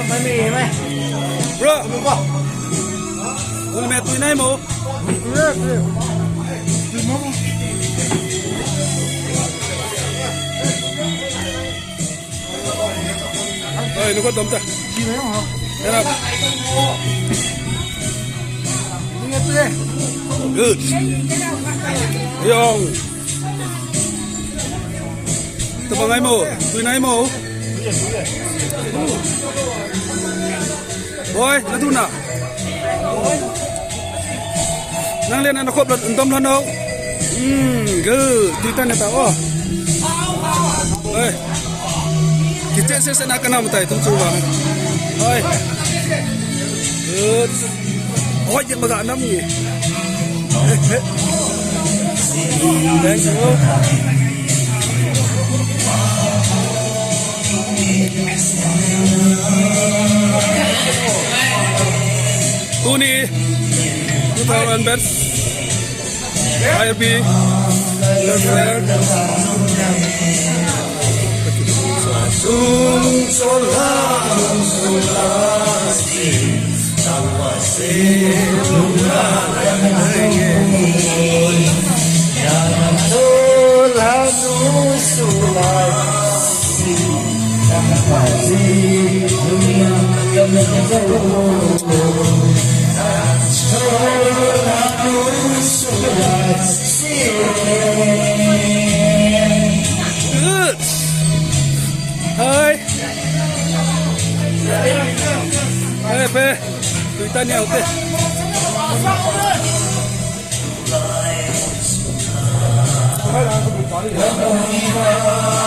ไม่มีไหม bro รู้ป่ะ คุณแม่ตุยไหนหมู เลิกเลยกินมั้ง เฮ้ยนึกว่าดมจ้ะ กินไหมเหรอ นะครับ นี่ไงเต้ good ยองตัวบังไงหมูตุยไหนหมูโอ้ยนั่นทุนอ่ะนั่งเล่นอันครบแล้วต้มแล้วเนาะgood ตุยตันเนี่ยแต่ว่าเฮ้ยกิจเจษนากันน้ำตายตุ้งจูบ้างเฮ้ยgood โอ้ยยังมากันน้ำนี่thank you Tuni 2000 bets IRB Good. Hai. Hai pe. Tuitannya oke.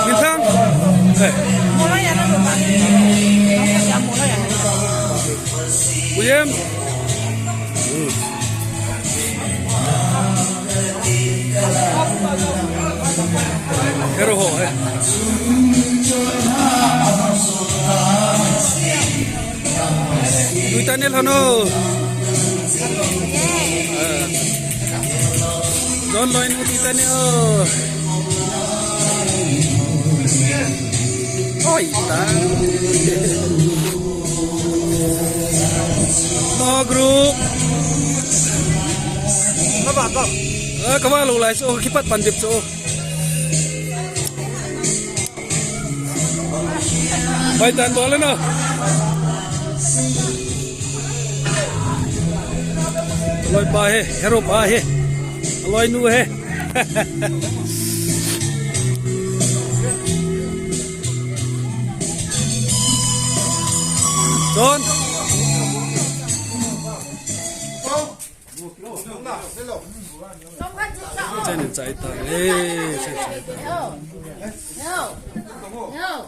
Bintang. Mulai ya kan Pak. Yang mulai ya. William. Hero ho eh. Tuitannya hono. Don loin tuitannya oh. Oi, tang. No group. Apa apa? Kawalu lah so kipat pandip so. Baik tan boleh no. Loi pa he, hero pa he. Loi nu he. John. Chạy nên chạy ta, chạy ta. No. No. No.